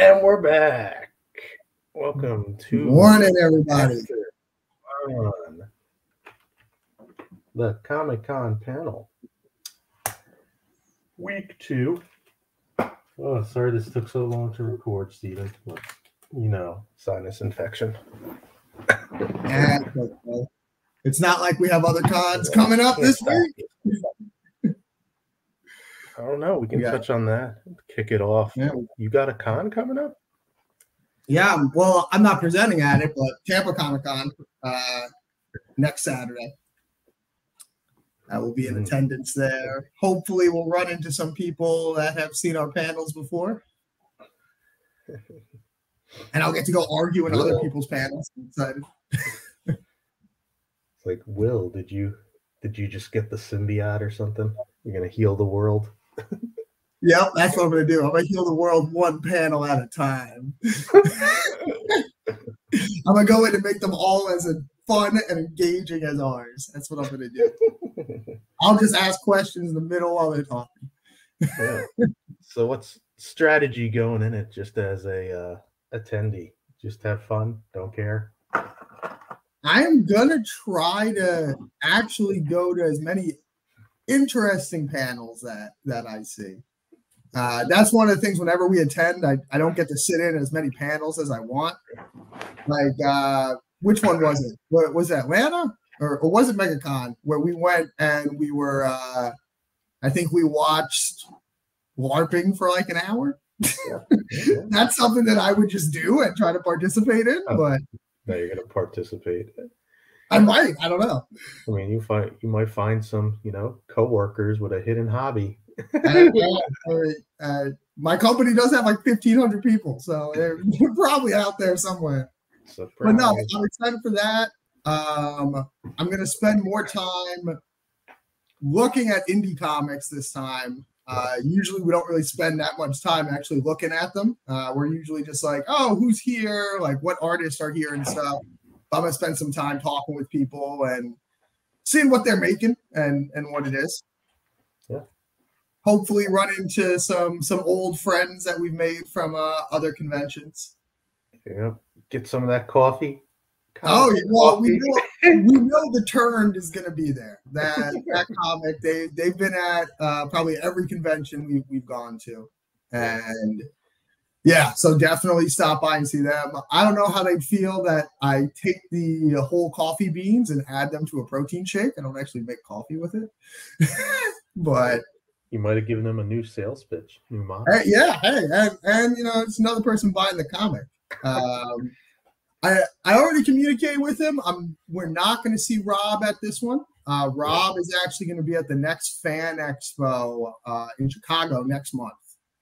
And we're back. Welcome to Good morning, everybody. On the Comic-Con panel. Week 2. Oh, sorry this took so long to record, Steven. But, you know, sinus infection. And it's not like we have other cons coming up this week. I don't know. We can touch on that. Kick it off. Yeah. You got a con coming up? Yeah, well, I'm not presenting at it, but Tampa Comic-Con next Saturday. I will be in attendance there. Hopefully, we'll run into some people that have seen our panels before. And I'll get to go argue in other people's panels. I'm excited. It's like, Will, did you just get the symbiote or something? You're going to heal the world? Yep, that's what I'm going to do. I'm going to heal the world one panel at a time. I'm going to go in and make them all as fun and engaging as ours. That's what I'm going to do. I'll just ask questions in the middle while they're talking. Yeah. So what's strategy going in it just as a attendee? Just have fun? Don't care? I am going to try to actually go to as many interesting panels that I see. That's one of the things whenever we attend, I don't get to sit in as many panels as I want. Like, which one was it? Was it Atlanta? Or was it MegaCon where we went and we were, I think we watched LARPing for like an hour? Yeah. That's something that I would just do and try to participate in. But now you're going to participate. I might. I don't know. I mean, you might find some, coworkers with a hidden hobby. My company does have like 1,500 people, so they're probably out there somewhere. Surprise. But no, I'm excited for that. I'm going to spend more time looking at indie comics this time. Usually we don't really spend that much time actually looking at them. We're usually just like, oh, who's here? Like what artists are here and stuff. I'm going to spend some time talking with people and seeing what they're making and what it is. Yeah. Hopefully run into some old friends that we've made from other conventions. Yeah. Get some of that coffee. Oh, well, we know the Turn is going to be there. That comic, they've been at probably every convention we've gone to. And yeah, so definitely stop by and see them. I don't know how they feel that I take the whole coffee beans and add them to a protein shake. I don't actually make coffee with it. But you might have given them a new sales pitch, new model. Yeah, hey, and it's another person buying the comic. I already communicated with him. We're not going to see Rob at this one. Rob is actually going to be at the next Fan Expo in Chicago next month.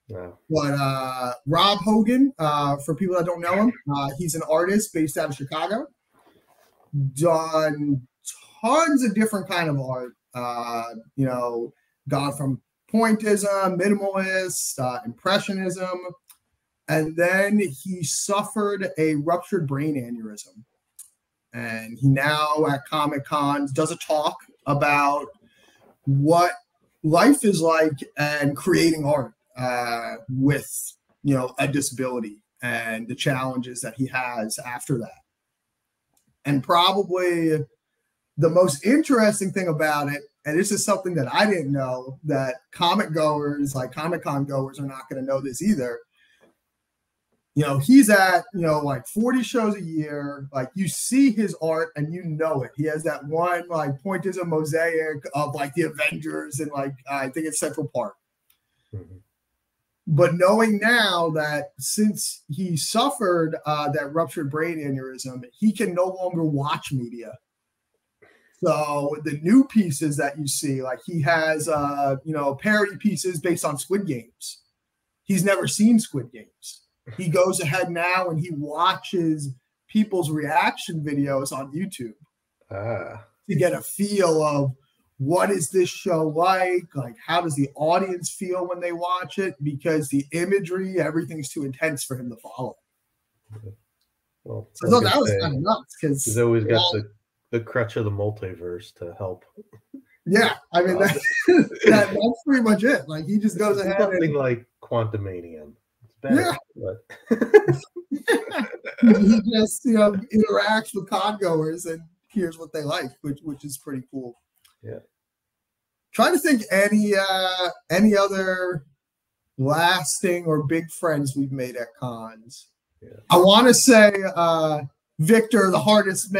Yeah. But Rob Hogan, for people that don't know him, he's an artist based out of Chicago. Done tons of different kind of art. Gone from pointism, minimalist, impressionism. And then he suffered a ruptured brain aneurysm. And he now at Comic-Con does a talk about what life is like and creating art with, a disability and the challenges that he has after that. And probably the most interesting thing about it, and this is something that I didn't know, that comic goers, like Comic-Con goers, are not going to know this either. He's at, like 40 shows a year. Like you see his art and you know it. He has that one like pointism mosaic of like the Avengers and like, I think it's Central Park. Mm-hmm. But knowing now that since he suffered that ruptured brain aneurysm, he can no longer watch media. So the new pieces that you see, like he has, parody pieces based on Squid Games. He's never seen Squid Games. He goes ahead now and he watches people's reaction videos on YouTube to get a feel of what is this show like how does the audience feel when they watch it, because the imagery, everything's too intense for him to follow. Well, so that was kind of nuts because he's always got the crutch of the multiverse to help. Yeah, I mean that's pretty much it. Like he just goes ahead. Nothing like Quantumania. better. Yeah. But He just interacts with congoers and hears what they like, which is pretty cool. yeah. Trying to think any other lasting or big friends we've made at cons. Yeah. I want to say Victor, the hardest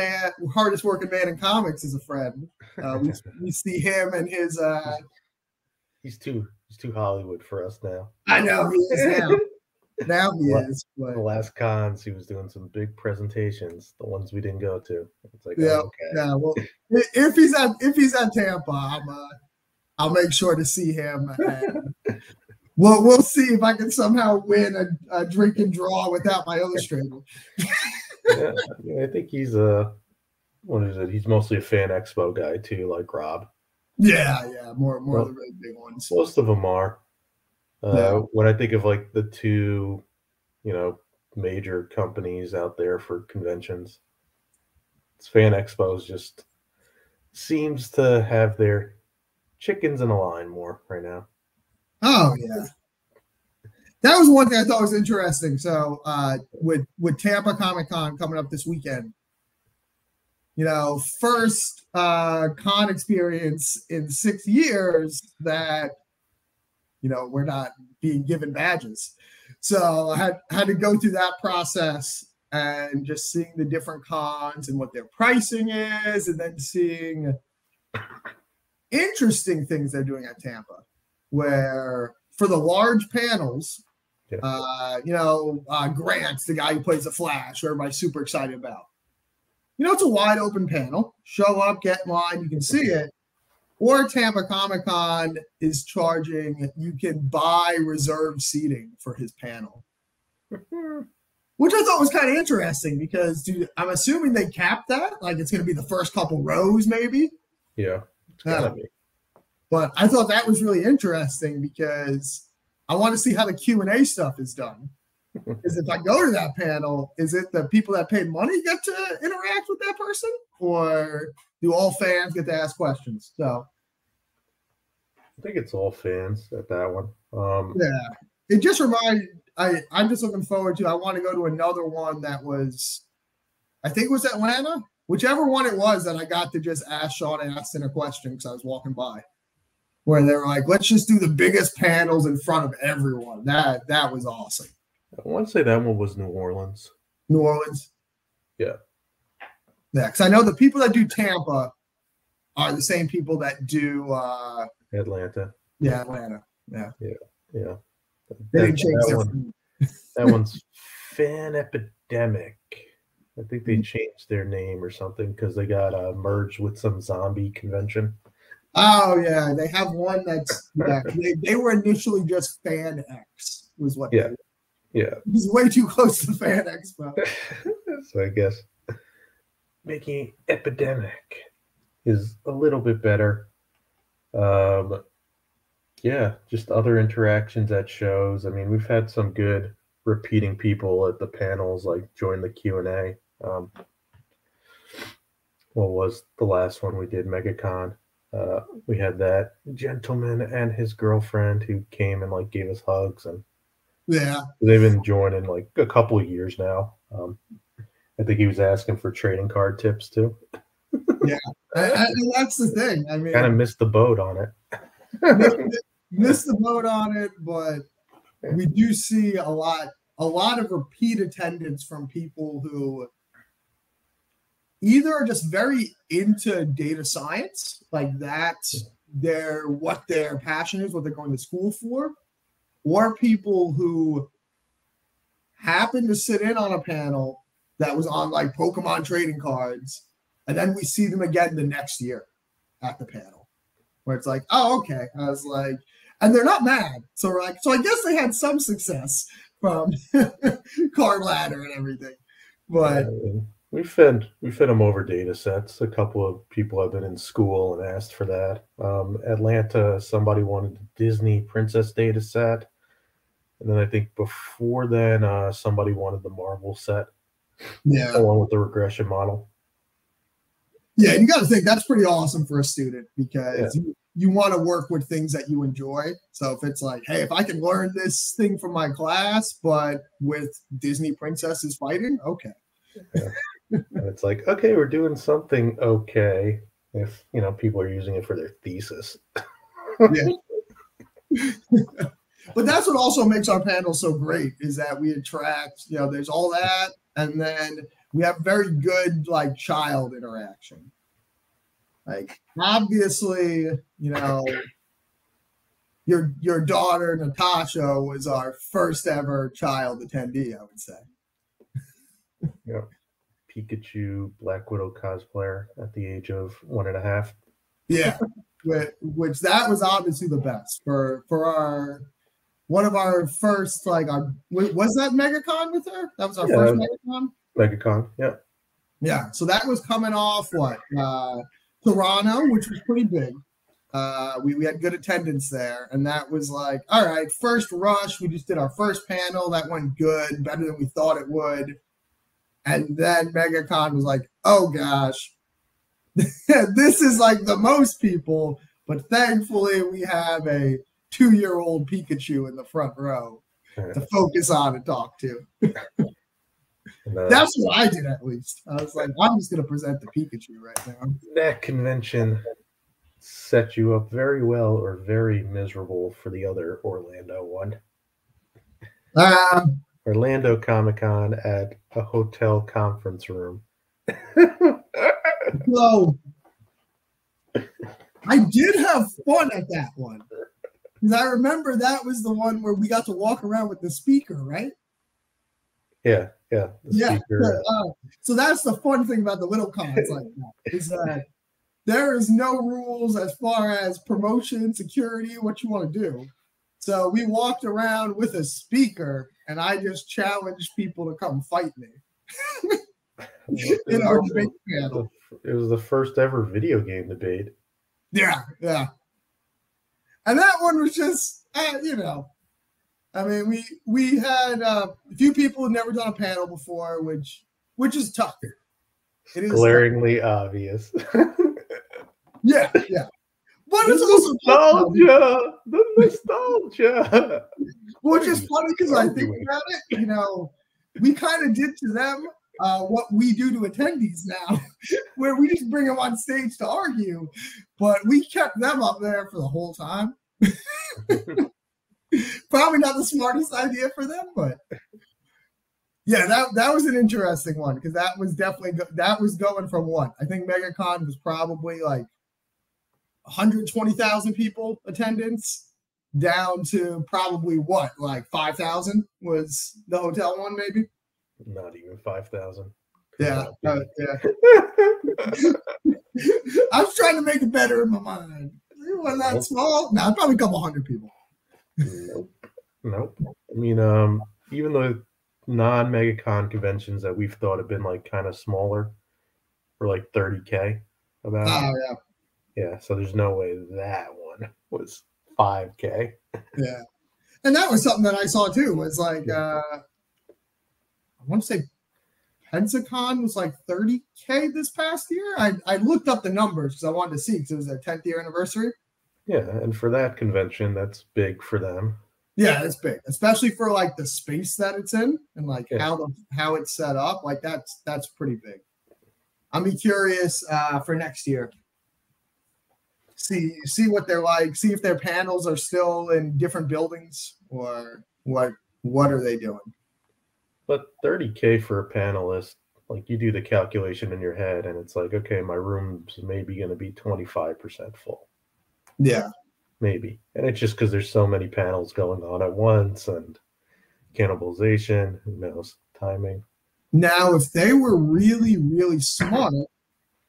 working man in comics, is a friend. We see him and his. He's too Hollywood for us now. I know he is now. Now he is. But the last cons, he was doing some big presentations. The ones we didn't go to. It's like, yeah, oh, okay. yeah. Well, if he's at Tampa, I'll make sure to see him. And we'll see if I can somehow win a drink and draw without my illustrator. Yeah, I think he's what is it? He's mostly a Fan Expo guy too, like Rob. Yeah, more of the really big ones. Most of them are. When I think of like the two, major companies out there for conventions, it's Fan Expo's just seems to have their chickens in a line more right now. Oh yeah. That was one thing I thought was interesting. So with Tampa Comic Con coming up this weekend, first con experience in 6 years that we're not being given badges. So I had to go through that process and just seeing the different cons and what their pricing is, and then seeing interesting things they're doing at Tampa, where for the large panels, Grant's the guy who plays the Flash, who everybody's super excited about. It's a wide open panel. Show up, get in line, you can see it. Or Tampa Comic Con is charging, you can buy reserved seating for his panel. Which I thought was kind of interesting because, I'm assuming they capped that. Like it's going to be the first couple rows, maybe. Yeah, it's gotta be. But I thought that was really interesting because I want to see how the Q&A stuff is done. Because if I go to that panel, is it the people that paid money get to interact with that person? Or do all fans get to ask questions? So I think it's all fans at that one. Yeah. It just reminded I'm just looking forward to, I want to go to another one that was, I think it was Atlanta, whichever one it was that I got to just ask Sean and ask in a question because I was walking by. Where they were like, let's just do the biggest panels in front of everyone. That was awesome. I want to say that one was New Orleans. New Orleans? Yeah. Yeah, because I know the people that do Tampa are the same people that do Atlanta. Yeah, Atlanta. Yeah. Yeah. They didn't change that one's Fan Epidemic. I think they changed their name or something because they got merged with some zombie convention. Oh yeah, they have one that's they were initially just Fan X was what. Yeah. It was way too close to Fan Expo. So I guess making Epidemic is a little bit better. Just other interactions at shows. I mean, we've had some good repeating people at the panels, like join the Q&A. What was the last one we did? MegaCon. We had that gentleman and his girlfriend who came and like gave us hugs, and they've been joining like a couple of years now. I think he was asking for trading card tips too. Yeah, and that's the thing. I mean, kind of missed the boat on it. missed the boat on it, but we do see a lot of repeat attendance from people who either are just very into data science, like that's what their passion is, what they're going to school for, or people who happen to sit in on a panel that was on like Pokemon trading cards, and then we see them again the next year at the panel, where it's like, oh, okay. I was like, and they're not mad. So we're like, so I guess they had some success from Card Ladder and everything. But we fed them over data sets. A couple of people have been in school and asked for that. Atlanta, somebody wanted the Disney Princess data set. And then I think before then, somebody wanted the Marvel set. Yeah. Along with the regression model. Yeah, you got to think that's pretty awesome for a student because you want to work with things that you enjoy. So if it's like, hey, if I can learn this thing from my class, but with Disney princesses fighting, okay. Yeah. And it's like, okay, we're doing something okay if, you know, people are using it for their thesis. Yeah. But that's what also makes our panel so great is that we attract, you know, there's all that, and then we have very good like child interaction. Like obviously, you know, your daughter Natasha was our first ever child attendee, I would say. Yeah. Pikachu Black Widow cosplayer at the age of 1.5. Yeah. Which that was obviously the best for our one of our first like our was that MegaCon with her? That was our first MegaCon? MegaCon, yeah. Yeah. So that was coming off what? Toronto, which was pretty big. We had good attendance there, and that was like, all right, first rush. We just did our first panel. That went good, better than we thought it would. And then MegaCon was like, oh gosh, this is like the most people, but thankfully we have a 2-year-old Pikachu in the front row to focus on and talk to. That's what I did, at least. I was like, I'm just going to present the Pikachu right now. That convention set you up very well or very miserable for the other Orlando one. Orlando Comic-Con at a hotel conference room. So I did have fun at that one. Because I remember that was the one where we got to walk around with the speaker, right? Yeah. Speaker. So that's the fun thing about the little cons like that, is that there is no rules as far as promotion, security, what you want to do. So we walked around with a speaker, and I just challenged people to come fight me in our debate panel. It was the first ever video game debate. Yeah. And that one was just, you know, I mean, we had a few people who never done a panel before, which is tough. It is glaringly obvious. Yeah. But it's also nostalgia. The nostalgia. Which is funny because I think about it, you know, we kind of did to them what we do to attendees now, where we just bring them on stage to argue, but we kept them up there for the whole time. Probably not the smartest idea for them, but yeah, that was an interesting one because that was definitely that was going from what I think MegaCon was probably like 120,000 people attendance down to probably what, like 5,000 was the hotel one, maybe. Not even 5,000. Yeah. I was trying to make it better in my mind. It wasn't that small. No, probably a couple hundred people. Nope. I mean, even the non-MegaCon conventions that we've thought have been like kind of smaller were like 30K about. Oh, yeah. Yeah, so there's no way that one was 5K. Yeah. And that was something that I saw too, was like, I want to say Pensacon was like 30K this past year. I looked up the numbers because I wanted to see because it was their 10th year anniversary. Yeah, and for that convention, that's big for them. Yeah, it's big, especially for like the space that it's in and like how it's set up. Like that's pretty big. I'll be curious for next year. See what they're like. See if their panels are still in different buildings or what are they doing. But 30K for a panelist, like you do the calculation in your head, and it's like, okay, my room's maybe going to be 25% full. Yeah. Maybe. And it's just because there's so many panels going on at once and cannibalization, who knows, timing. Now, if they were really, really smart,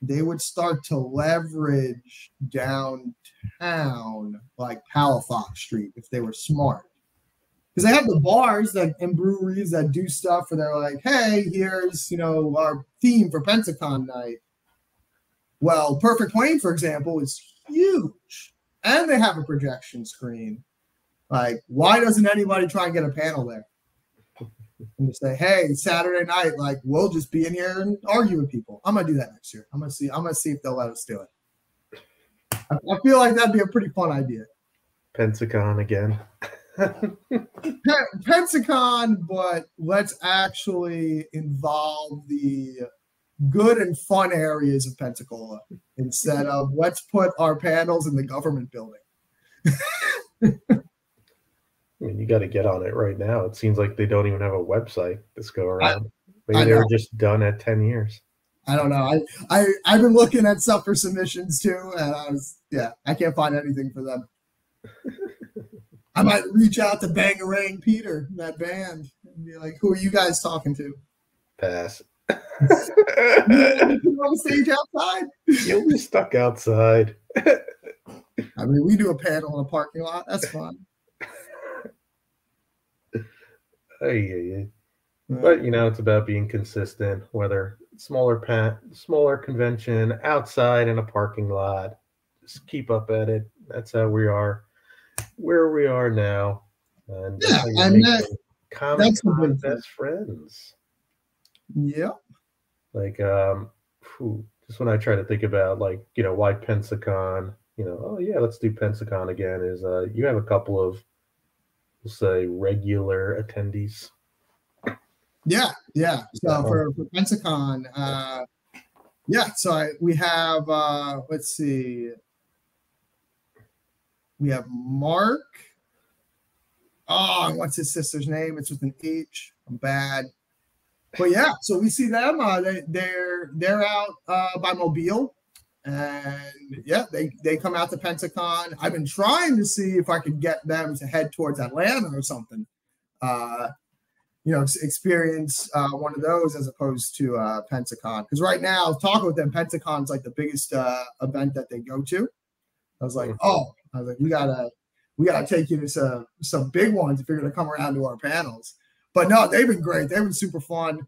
they would start to leverage downtown, like Palafox Street, if they were smart. Because they have the bars and breweries that do stuff where they're like, hey, here's, you know, our theme for Pensacon night. Well, Perfect Plane, for example, is huge. And they have a projection screen. Like, why doesn't anybody try and get a panel there? And just say, hey, Saturday night, like, we'll just be in here and argue with people. I'm gonna do that next year. I'm gonna see if they'll let us do it. I feel like that'd be a pretty fun idea. Pensacon again. Pensacon, but let's actually involve the good and fun areas of Pensacola instead of let's put our panels in the government building. I mean, you got to get on it right now. It seems like they don't even have a website this go around. Maybe they were just done at 10 years. I don't know. I've been looking at stuff for submissions too, and I can't find anything for them. I might reach out to Bangarang Peter, that band, and be like, "Who are you guys talking to?" Pass. On stage outside. You'll be stuck outside. I mean, we do a panel in a parking lot. That's fun. But you know, it's about being consistent. Whether smaller convention outside in a parking lot, just keep up at it. That's how we are, where we are now, and yeah, and that's Comic-Con best friends. Yeah. Like, just when I try to think about, like, you know, why Pensacon, you know, oh yeah, let's do Pensacon again, is you have a couple of, we'll say, regular attendees. Yeah. So for Pensacon, we have, let's see, we have Mark. Oh, what's his sister's name? It's with an H. I'm bad. But yeah, so we see them. They're out by Mobile, and yeah, they come out to Pensacon. I've been trying to see if I could get them to head towards Atlanta or something. You know, experience one of those as opposed to Pensacon. Because right now, talking with them, Pensacon's like the biggest event that they go to. I was like, we gotta take you to some big ones if you're gonna come around to our panels. But no, they've been great. They've been super fun.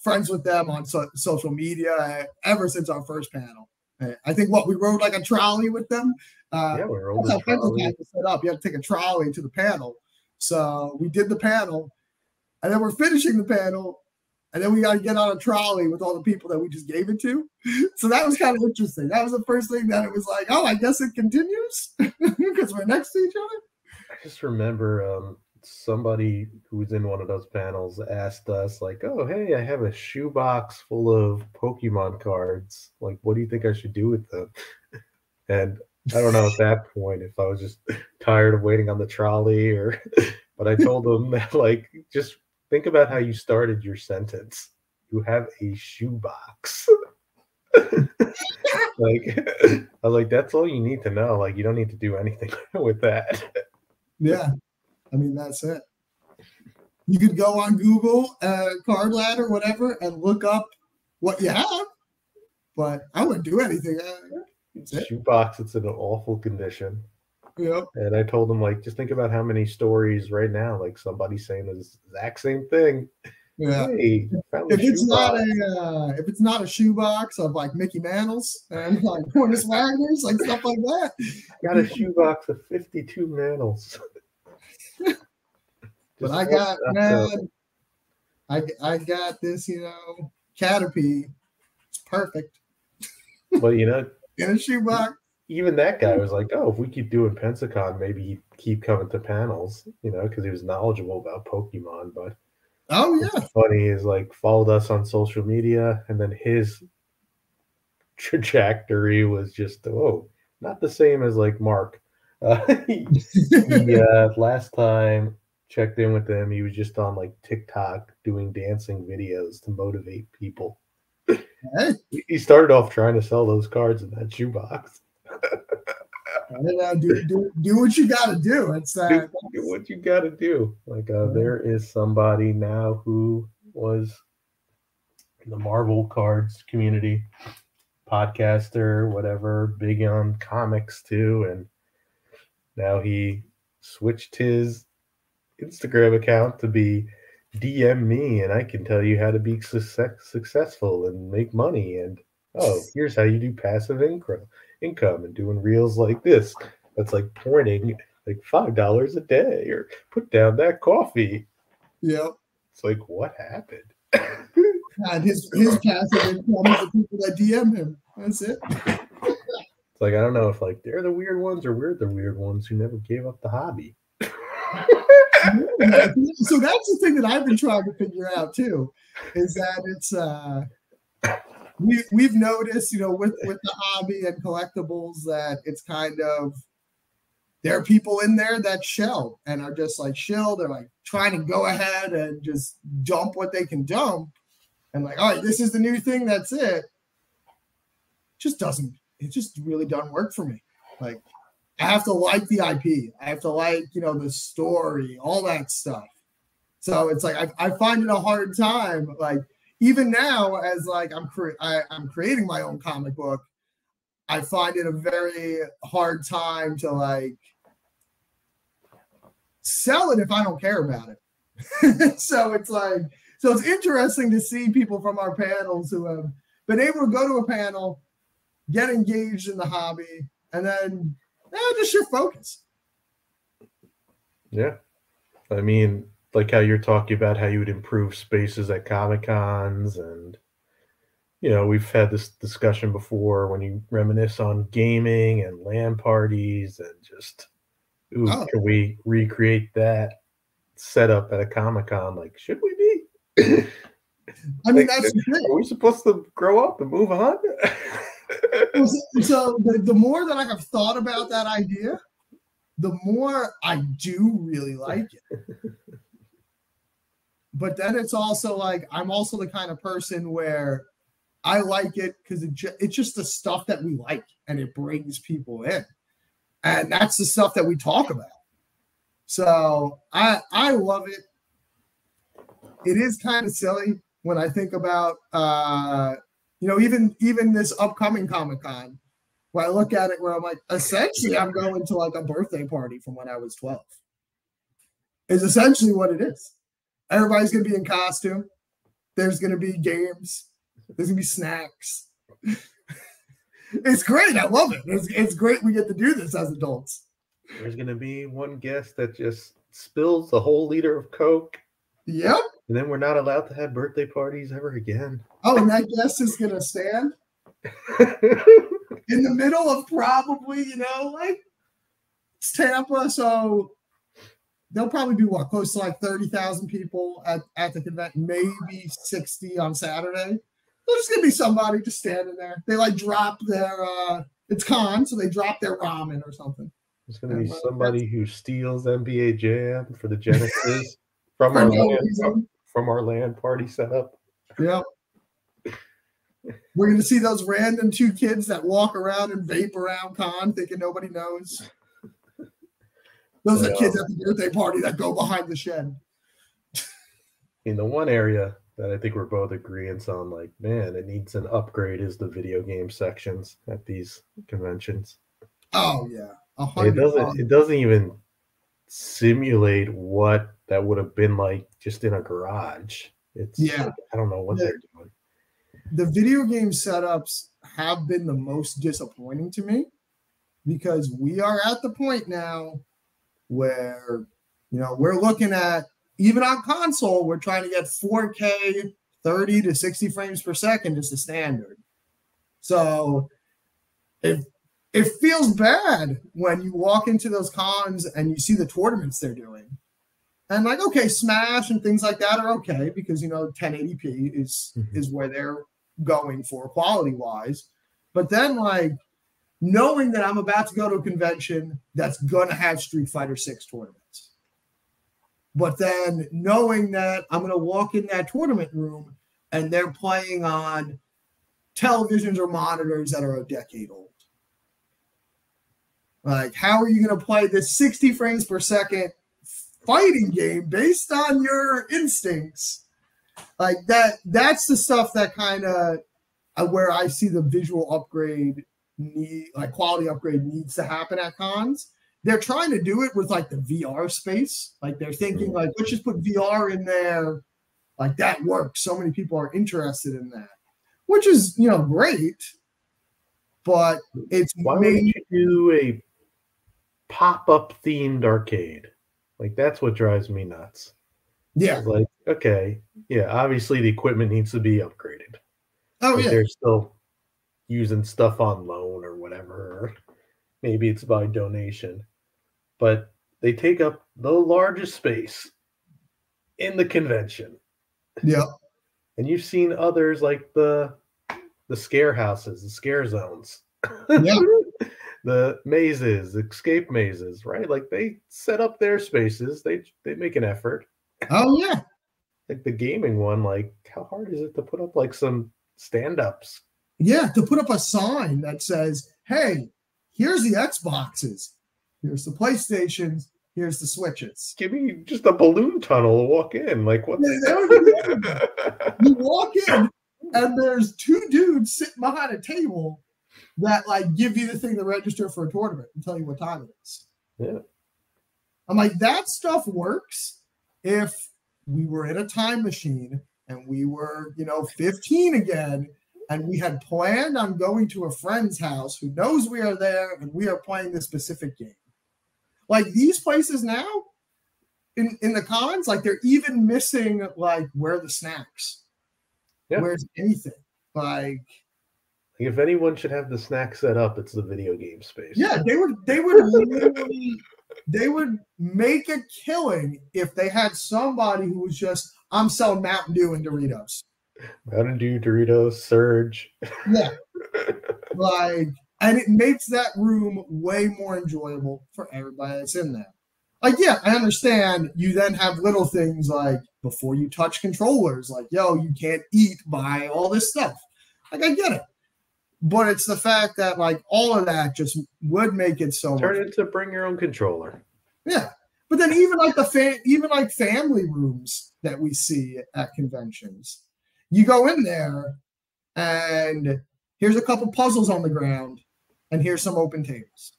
Friends with them on social media ever since our first panel. I think we rode like a trolley with them. Yeah, we rode a trolley. Set up. You had to take a trolley to the panel. So we did the panel, and then we're finishing the panel, and then we got to get on a trolley with all the people that we just gave it to. So that was kind of interesting. That was the first thing that it was like, oh, I guess it continues because we're next to each other. I just remember somebody who was in one of those panels asked us, like, oh, hey, I have a shoebox full of Pokemon cards. Like, what do you think I should do with them? And I don't know at that point if I was just tired of waiting on the trolley but I told them that, like, just think about how you started your sentence. You have a shoebox. Like, I was like, that's all you need to know. Like, you don't need to do anything with that. Yeah. I mean, that's it. You could go on Google, Card Ladder, whatever, and look up what you have. But I wouldn't do anything. Shoebox, it's in an awful condition. Yep. And I told them, like, just think about how many stories right now, like somebody saying the exact same thing. Yeah. Hey, if it's not a shoebox of like Mickey Mantles and like Hornus Wagners, like stuff like that. Got a shoebox of 52 Mantles. But I got I got this, you know, Caterpie. It's perfect. Well, you know, in a shoebox. Even that guy was like, oh, if we keep doing Pensacon, maybe he'd keep coming to panels, you know, because he was knowledgeable about Pokemon. But what's funny is, like, followed us on social media, and then his trajectory was just, not the same as like Mark. He last time checked in with him, he was just on like TikTok doing dancing videos to motivate people. Hey. He started off trying to sell those cards in that shoebox. Do what you got to do. It's do what you got to do. Like, there is somebody now who was in the Marvel cards community, podcaster, whatever, big on comics too, and now he switched his Instagram account to be DM me and I can tell you how to be successful and make money, and here's how you do passive income and doing reels like this. That's like pointing like $5 a day, or put down that coffee. Yep. It's like, what happened? And his passive income is the people that DM him. That's it. It's like I don't know if like they're the weird ones or we're the weird ones who never gave up the hobby. So that's the thing that I've been trying to figure out too, is that it's we've noticed, with the hobby and collectibles, that it's kind of, there are people in there that shell and are just like shill. They're like trying to go ahead and just dump what they can dump, and like, all right, this is the new thing. That's it. It just really doesn't work for me. Like, I have to like the IP. I have to like, the story, all that stuff. So it's like I find it a hard time. Like, even now, as like I'm creating my own comic book, I find it a very hard time to like sell it if I don't care about it. So it's interesting to see people from our panels who have been able to go to a panel, get engaged in the hobby, and then just shift focus. Yeah. I mean, like how you're talking about how you would improve spaces at Comic Cons, and we've had this discussion before when you reminisce on gaming and LAN parties and just, can we recreate that setup at a Comic Con? Like, should we be? I mean, that's the thing. Are we supposed to grow up and move on? So the more that I have thought about that idea, the more I do really like it. But then it's also like, I'm also the kind of person where I like it because it's just the stuff that we like and it brings people in. And that's the stuff that we talk about. So I love it. It is kind of silly when I think about, even this upcoming Comic-Con, where I look at it where I'm like, essentially I'm going to like a birthday party from when I was 12. Is essentially what it is. Everybody's going to be in costume. There's going to be games. There's going to be snacks. It's great. I love it. It's great we get to do this as adults. There's going to be one guest that just spills a whole liter of Coke. Yep. And then we're not allowed to have birthday parties ever again. Oh, and that guest is going to stand in the middle of probably, like it's Tampa. So there'll probably be close to like 30,000 people at the convention, maybe 60 on Saturday. There's going to be somebody just standing there. They like drop their, it's con, so they drop their ramen or something. There's going to be somebody who steals NBA Jam for the Genesis from our LAN party setup. Yep. We're going to see those random 2 kids that walk around and vape around con thinking nobody knows. Those are kids at the birthday party that go behind the shed. In the one area that I think we're both agreeing on, like, man, it needs an upgrade, is the video game sections at these conventions. Oh, yeah. It doesn't even simulate what that would have been like just in a garage. I don't know what they're doing. The video game setups have been the most disappointing to me because we are at the point now where, we're looking at, even on console, we're trying to get 4K 30 to 60 frames per second is the standard. So it feels bad when you walk into those cons and you see the tournaments they're doing. And like, okay, Smash and things like that are okay because, 1080p is where they're going for quality-wise. But then, like, knowing that I'm about to go to a convention that's going to have Street Fighter 6 tournaments. But then knowing that I'm going to walk in that tournament room and they're playing on televisions or monitors that are a decade old. Like, how are you going to play this 60 frames per second fighting game based on your instincts? Like, that's the stuff that kind of where I see the visual upgrade quality upgrade needs to happen at cons. They're trying to do it with like the VR space. Like, they're thinking like, let's just put VR in there. Like, that works. So many people are interested in that, which is, great. But why wouldn't you do a pop-up themed arcade? Like, that's what drives me nuts. Yeah. Like, okay, yeah, obviously the equipment needs to be upgraded. Oh, yeah. They're still using stuff on loan or whatever. maybe it's by donation, but they take up the largest space in the convention. Yeah. And you've seen others like the scare houses, the scare zones. Yeah. The mazes, escape mazes, right? Like they set up their spaces. They make an effort. Oh yeah. Like the gaming one, like how hard is it to put up like some stand-ups? Yeah, to put up a sign that says, "Hey, here's the Xboxes, here's the PlayStations, here's the Switches." Give me just a balloon tunnel to walk in. Like what's You walk in and there's two dudes sitting behind a table that like give you the thing to register for a tournament and tell you what time it is. Yeah. I'm like, that stuff works if we were in a time machine and we were, 15 again, and we had planned on going to a friend's house who knows we are there and we are playing this specific game. Like these places now in the cons, like they're even missing like where are the snacks? Yeah. Where's anything? Like if anyone should have the snack set up, it's the video game space. Yeah, they would literally they would make a killing if they had somebody who was just, I'm selling Mountain Dew and Doritos. Mountain Dew, Doritos, Surge. Yeah. Like, and it makes that room way more enjoyable for everybody that's in there. Like, yeah, I understand you then have little things like before you touch controllers, like, yo, you can't eat, buy all this stuff. Like, I get it. But it's the fact that like all of that just would make it so turn it to bring your own controller. Yeah. But then even like family rooms that we see at conventions, you go in there and here's a couple puzzles on the ground and here's some open tables.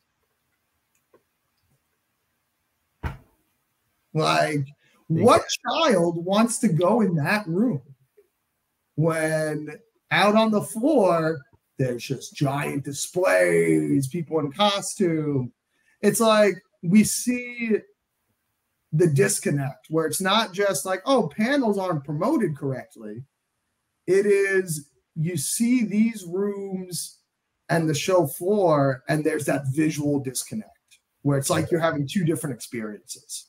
Like, what child wants to go in that room when out on the floor there's just giant displays, people in costume? It's like we see the disconnect where it's not just like, oh, panels aren't promoted correctly. It is, you see these rooms and the show floor, and there's that visual disconnect where it's like you're having two different experiences.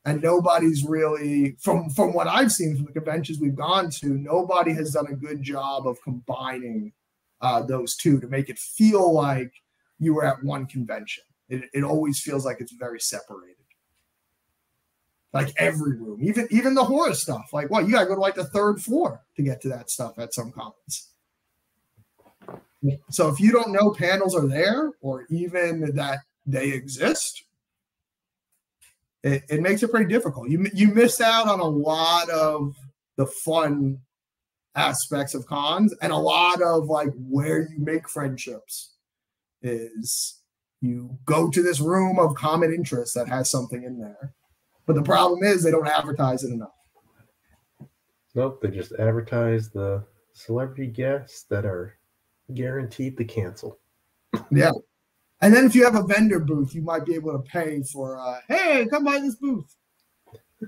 And nobody's really, from what I've seen from the conventions we've gone to, nobody has done a good job of combining those two to make it feel like you were at one convention. It always feels like it's very separated. Like every room, even the horror stuff. Like, what, you gotta go to like the third floor to get to that stuff at some cons. So if you don't know panels are there or even that they exist, it makes it pretty difficult. You miss out on a lot of the fun aspects of cons, and a lot of like where you make friendships is you go to this room of common interest that has something in there. But the problem is they don't advertise it enough. Nope, they just advertise the celebrity guests that are guaranteed to cancel. Yeah. And then if you have a vendor booth, you might be able to pay for, hey, come by this booth.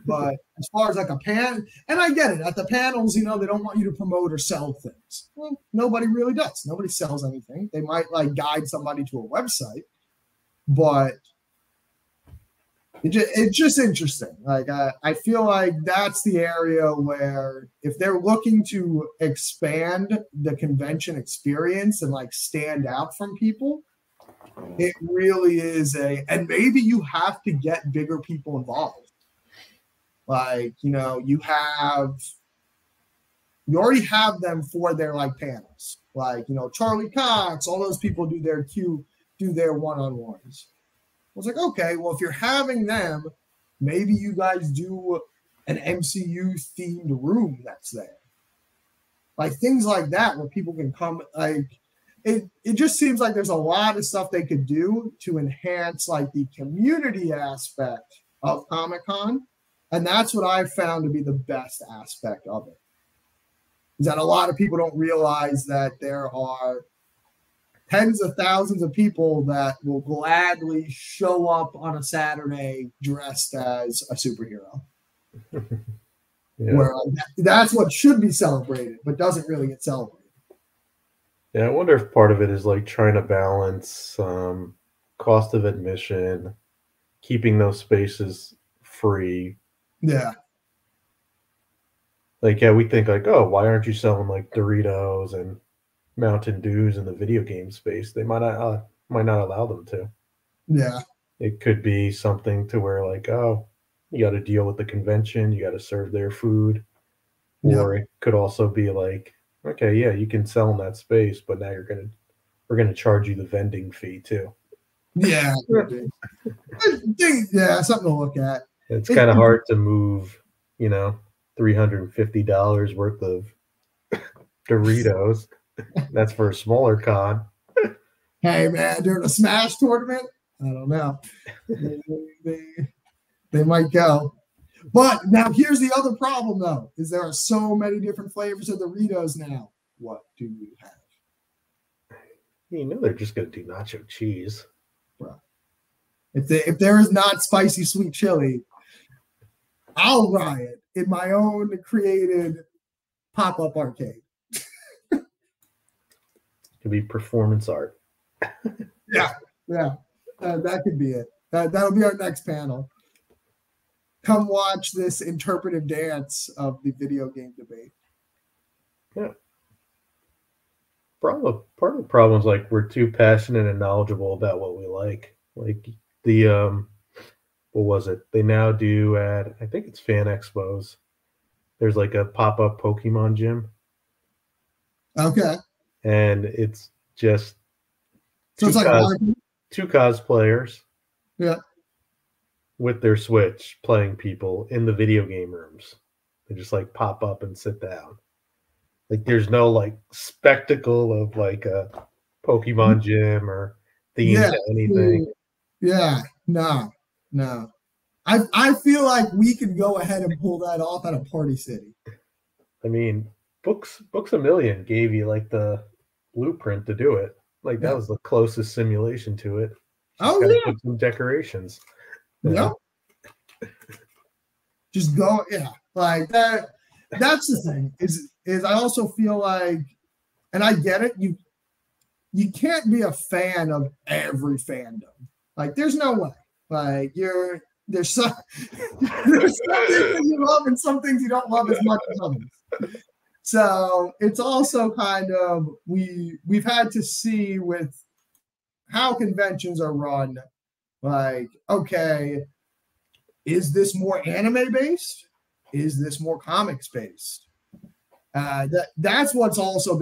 But as far as like a pan, and I get it, at the panels, they don't want you to promote or sell things. Well, nobody really does. Nobody sells anything. They might like guide somebody to a website, but it's just interesting. Like I feel like that's the area where if they're looking to expand the convention experience and like stand out from people, it really is and maybe you have to get bigger people involved. Like, you already have them for their like panels. Like, Charlie Cox, all those people do their one-on-ones. I was like, okay, well, if you're having them, maybe you guys do an MCU themed room that's there. Like things like that where people can come. Like it just seems like there's a lot of stuff they could do to enhance like the community aspect of Comic-Con. And that's what I've found to be the best aspect of it. Is that a lot of people don't realize that there are tens of thousands of people that will gladly show up on a Saturday dressed as a superhero. Yeah. Where that's what should be celebrated, but doesn't really get celebrated. Yeah, I wonder if part of it is like trying to balance cost of admission, keeping those spaces free. Yeah, Like, yeah, we think like, oh, why aren't you selling like Doritos and Mountain Dews in the video game space? They might not allow them to. yeah, It could be something to where like, oh, you got to deal with the convention, you got to serve their food, yeah, or it could also be like, okay, yeah, you can sell in that space, but now we're gonna charge you the vending fee too. yeah. It could be. I think, yeah, something to look at. It's It, kind of hard to move, you know, $350 worth of Doritos. That's for a smaller con. hey man, during a Smash tournament, I don't know. They, they, they might go. But now here's the other problem though, is there are so many different flavors of Doritos now. What do you have? You know they're just gonna do nacho cheese. Bro? If there is not spicy sweet chili, I'll riot in my own created pop-up arcade. It could be performance art. Yeah, yeah. That could be it. That'll be our next panel. Come watch this interpretive dance of the video game debate. Yeah. Part of the problem is like we're too passionate and knowledgeable about what we like. Like the what was it? They now do at I think it's Fan Expos. There's like a pop-up Pokemon gym, Okay. and it's just So two it's like a cos hard, two cosplayers yeah. with their Switch playing people in the video game rooms. They just like pop up and sit down. Like there's no like spectacle of like a Pokemon gym or theme Yeah. to anything. Yeah. No. No. I feel like we could go ahead and pull that off at a Party City. I mean, Books a Million gave you like the blueprint to do it. Like that Yeah. was the closest simulation to it. Just Oh got to yeah. put some decorations. You Yep. know? Just go, yeah. Like that. That's the thing. Is I also feel like, and I get it, you can't be a fan of every fandom. Like there's no way. Like there's some there's some things that you love and some things you don't love as much as others. So it's also kind of we've had to see with how conventions are run, like, okay, is this more anime based? Is this more comics based? That's what's also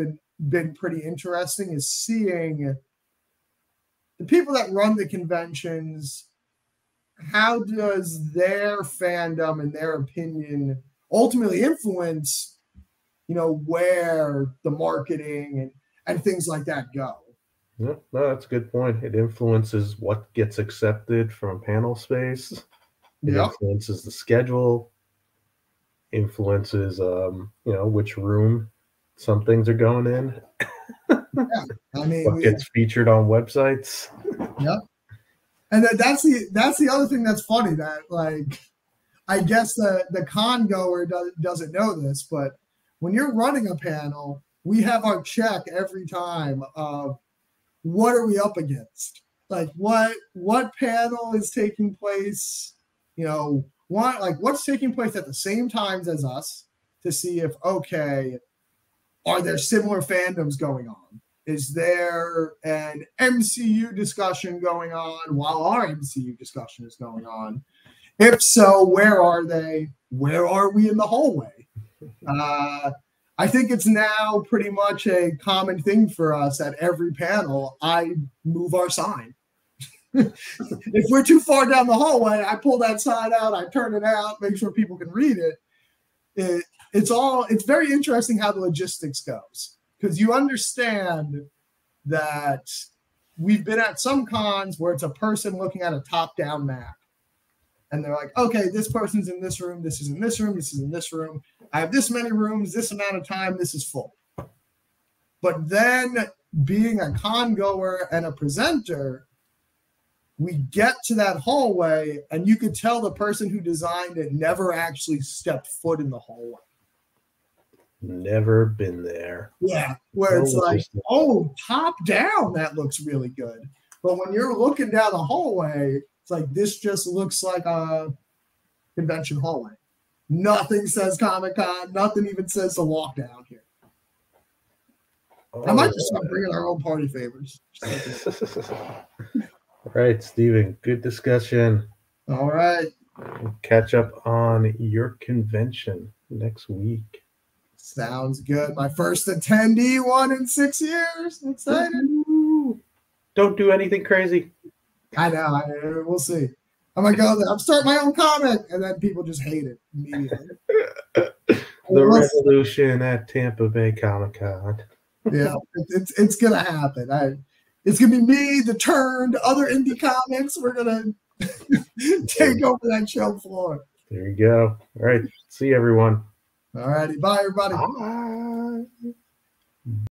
been pretty interesting is seeing the people that run the conventions. How does their fandom and their opinion ultimately influence, where the marketing and things like that go? Yeah, no, that's a good point. It influences what gets accepted from panel space. It Yep. influences the schedule. Influences, which room some things are going in. Yeah. I mean, What gets featured on websites. yep. And that's the other thing that's funny that, like, I guess the con goer doesn't know this, but when you're running a panel, we have our check every time of what are we up against? Like what panel is taking place, what's taking place at the same times as us to see if, okay, are there similar fandoms going on? Is there an MCU discussion going on while our MCU discussion is going on? If so, where are they? Where are we in the hallway? I think it's now pretty much a common thing for us at every panel. I move our sign. If we're too far down the hallway, I pull that sign out, I turn it out, make sure people can read it. It's very interesting how the logistics goes, because you understand that we've been at some cons where it's a person looking at a top-down map. And they're like, okay, this person's in this room, this is in this room, this is in this room. I have this many rooms, this amount of time, this is full. But then being a con goer and a presenter, we get to that hallway and you could tell the person who designed it never actually stepped foot in the hallway. Never been there. Yeah, where No it's like, logistics. oh, top down, that looks really good. But when you're looking down the hallway, it's like this just looks like a convention hallway. Nothing says Comic-Con. Nothing even says the walkdown here. I might just start bringing our own party favors. All right, Steven, good discussion. All right. We'll catch up on your convention next week. Sounds good. My first attendee one in 6 years. I'm excited. Don't do anything crazy. I know. We'll see. I'm going to go there. I'm starting my own comic. And then people just hate it immediately. The revolution at Tampa Bay Comic-Con. Yeah, it's going to happen. It's going to be me, the Turn, other indie comics. We're going to take over that show floor. There you go. All right. See you, everyone. All righty. Bye, everybody. Bye.